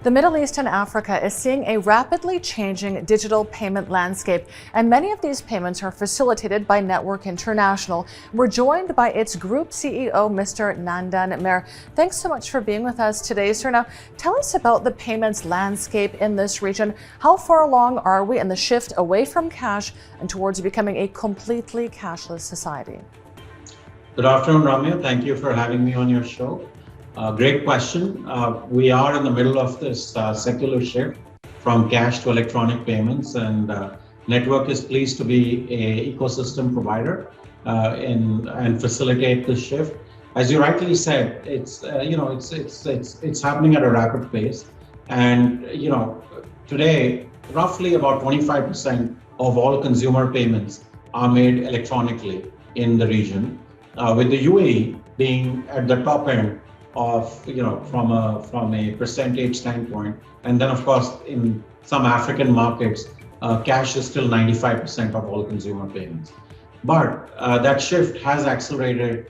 The Middle East and Africa is seeing a rapidly changing digital payment landscape, and many of these payments are facilitated by Network International. We're joined by its group CEO, Mr. Nandan Mer. Thanks so much for being with us today, sir. Now, tell us about the payments landscape in this region. How far along are we in the shift away from cash and towards becoming a completely cashless society? Good afternoon, Ramya. Thank you for having me on your show. Great question. We are in the middle of this secular shift from cash to electronic payments, and Network is pleased to be an ecosystem provider and facilitate this shift. As you rightly said, it's happening at a rapid pace, and today roughly about 25% of all consumer payments are made electronically in the region, with the UAE being at the top end of from a percentage standpoint, and then of course in some African markets, cash is still 95% of all consumer payments. But that shift has accelerated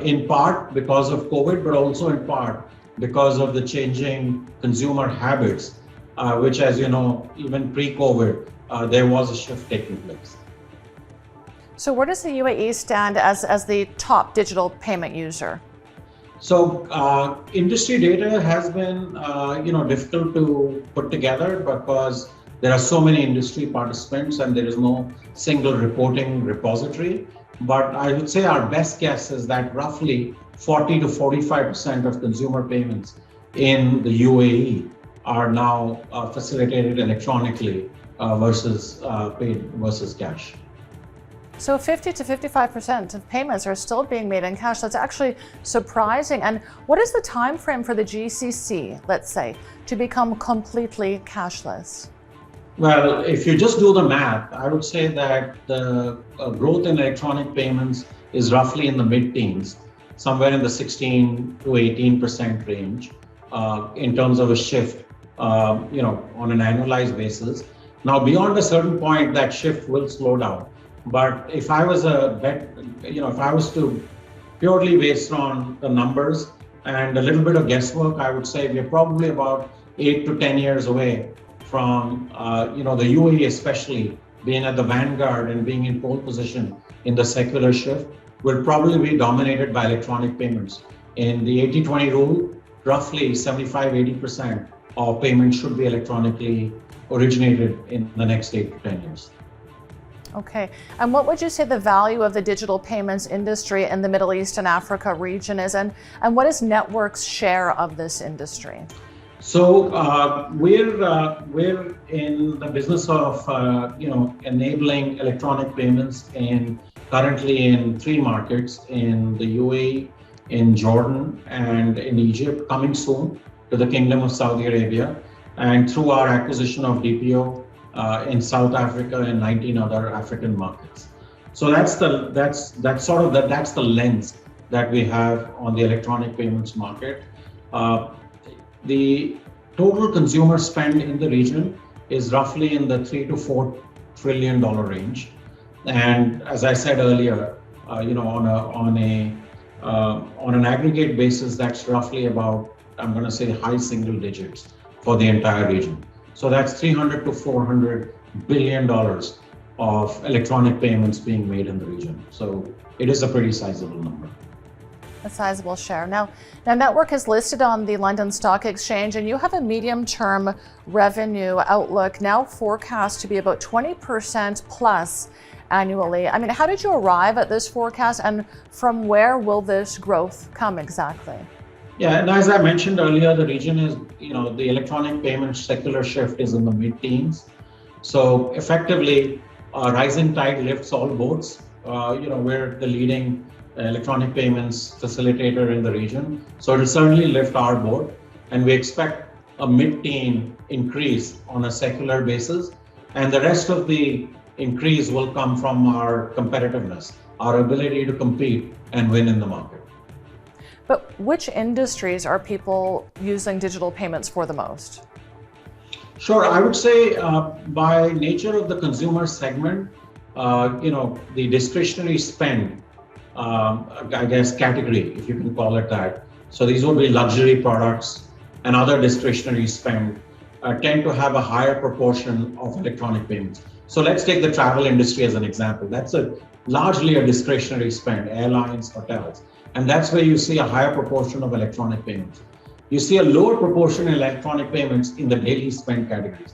in part because of COVID, but also in part because of the changing consumer habits, which, as you know, even pre-COVID, there was a shift taking place. So where does the UAE stand as the top digital payment user? So industry data has been difficult to put together because there are so many industry participants and there is no single reporting repository. But I would say our best guess is that roughly 40 to 45% of consumer payments in the UAE are now facilitated electronically versus paid versus cash. So 50 to 55% of payments are still being made in cash. That's actually surprising. And what is the time frame for the GCC, let's say, to become completely cashless? Well, if you just do the math, I would say that the growth in electronic payments is roughly in the mid-teens, somewhere in the 16 to 18% range in terms of a shift, on an annualized basis. Now, beyond a certain point, that shift will slow down. But if I was if I was to purely based on the numbers and a little bit of guesswork, I would say we're probably about 8 to 10 years away from, the UAE especially being at the vanguard and being in pole position in the secular shift will probably be dominated by electronic payments. In the 80-20 rule, roughly 75-80% of payments should be electronically originated in the next 8 to 10 years. Okay, and what would you say the value of the digital payments industry in the Middle East and Africa region is, and what is Network's share of this industry? So we're in the business of enabling electronic payments currently in 3 markets, in the UAE, in Jordan, and in Egypt, coming soon to the Kingdom of Saudi Arabia, and through our acquisition of DPO in South Africa and 19 other African markets. So that's the lens that we have on the electronic payments market. The total consumer spend in the region is roughly in the $3 to $4 trillion range, and as I said earlier, on an aggregate basis, that's roughly about, I'm going to say, high single digits for the entire region. So that's $300 to $400 billion of electronic payments being made in the region. So it is a pretty sizable number. A sizable share. Now Network is listed on the London Stock Exchange, and you have a medium-term revenue outlook now forecast to be about 20% plus annually. I mean, how did you arrive at this forecast, and from where will this growth come exactly? Yeah, and as I mentioned earlier, the region is, the electronic payment secular shift is in the mid-teens. So effectively, rising tide lifts all boats. We're the leading electronic payments facilitator in the region. So it'll certainly lift our boat, and we expect a mid-teen increase on a secular basis. And the rest of the increase will come from our competitiveness, our ability to compete and win in the market. But which industries are people using digital payments for the most? Sure, I would say by nature of the consumer segment, the discretionary spend, I guess category, if you can call it that. So these would be luxury products, and other discretionary spend tend to have a higher proportion of electronic payments. So let's take the travel industry as an example. That's largely a discretionary spend, airlines, hotels. And that's where you see a higher proportion of electronic payments. You see a lower proportion in electronic payments in the daily spend categories.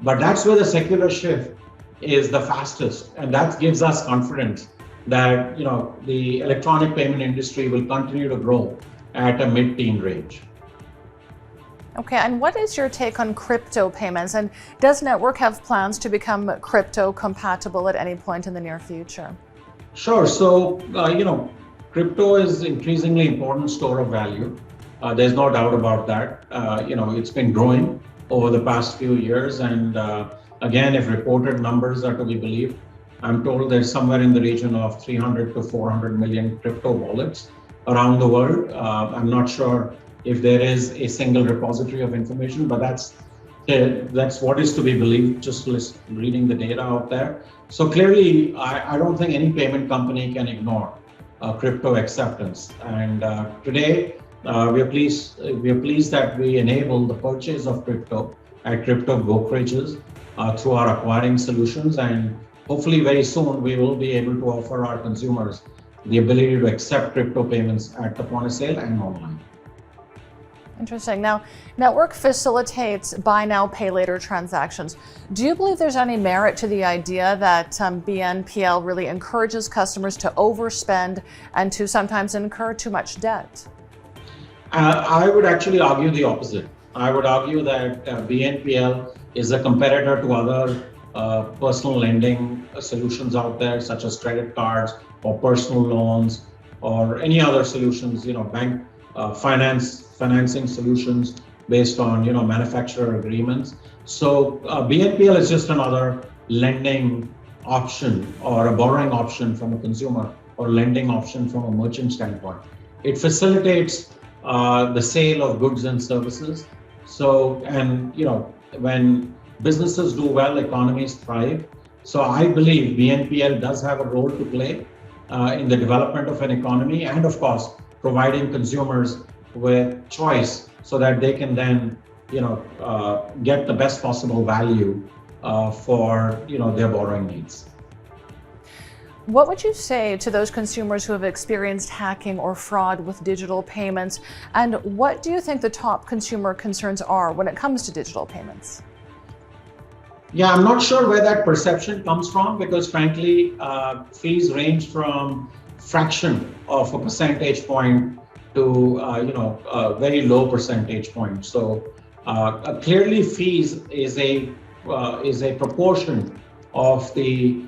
But that's where the secular shift is the fastest. And that gives us confidence that the electronic payment industry will continue to grow at a mid-teen range. Okay, and what is your take on crypto payments? And does Network have plans to become crypto compatible at any point in the near future? Sure. So, crypto is increasingly important store of value. There's no doubt about that. It's been growing over the past few years. And again, if reported numbers are to be believed, I'm told there's somewhere in the region of 300 to 400 million crypto wallets around the world. I'm not sure if there is a single repository of information, but that's what is to be believed, just reading the data out there. So clearly, I don't think any payment company can ignore crypto acceptance. And today, we are pleased that we enable the purchase of crypto at crypto brokerages through our acquiring solutions. And hopefully very soon, we will be able to offer our consumers the ability to accept crypto payments at the point of sale and online. Interesting. Now, Network facilitates buy now, pay later transactions. Do you believe there's any merit to the idea that BNPL really encourages customers to overspend and to sometimes incur too much debt? I would actually argue the opposite. I would argue that BNPL is a competitor to other personal lending solutions out there, such as credit cards or personal loans or any other solutions, bank financing solutions based on manufacturer agreements. So BNPL is just another lending option or a borrowing option from a consumer or lending option from a merchant standpoint. It facilitates the sale of goods and services. So, and when businesses do well, economies thrive. So I believe BNPL does have a role to play in the development of an economy, and of course, providing consumers with choice so that they can then, get the best possible value for, their borrowing needs. What would you say to those consumers who have experienced hacking or fraud with digital payments? And what do you think the top consumer concerns are when it comes to digital payments? Yeah, I'm not sure where that perception comes from because frankly, fees range from fraction of a percentage point to a very low percentage point. So clearly, fees is a proportion of the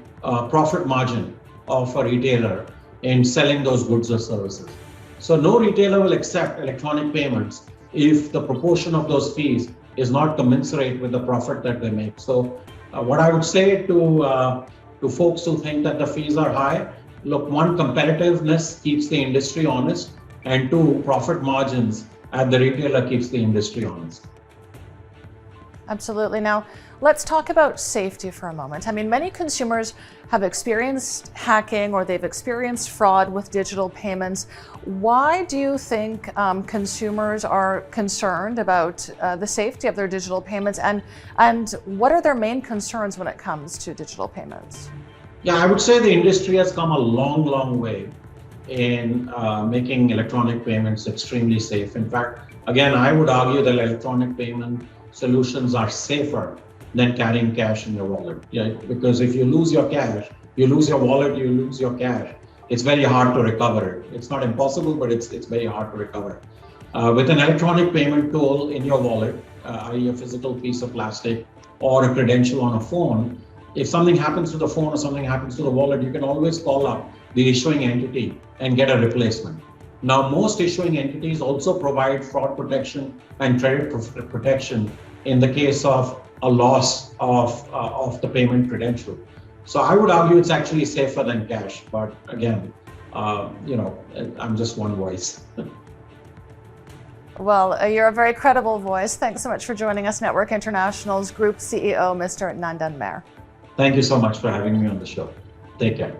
profit margin of a retailer in selling those goods or services. So no retailer will accept electronic payments if the proportion of those fees is not commensurate with the profit that they make. So what I would say to folks who think that the fees are high, look, one, competitiveness keeps the industry honest, and two, profit margins at the retailer keeps the industry honest. Absolutely. Now, let's talk about safety for a moment. I mean, many consumers have experienced hacking or they've experienced fraud with digital payments. Why do you think consumers are concerned about the safety of their digital payments, and what are their main concerns when it comes to digital payments? Yeah, I would say the industry has come a long, long way in making electronic payments extremely safe. In fact, again, I would argue that electronic payment solutions are safer than carrying cash in your wallet. Yeah, because if you lose your cash, you lose your wallet, you lose your cash, it's very hard to recover it. It's not impossible, but it's very hard to recover. With an electronic payment tool in your wallet, i.e. a physical piece of plastic or a credential on a phone, if something happens to the phone or something happens to the wallet, you can always call up the issuing entity and get a replacement. Now, most issuing entities also provide fraud protection and credit protection in the case of a loss of the payment credential. So I would argue it's actually safer than cash. But again, I'm just one voice. Well, you're a very credible voice. Thanks so much for joining us, Network International's Group CEO, Mr. Nandan Mer. Thank you so much for having me on the show. Take care.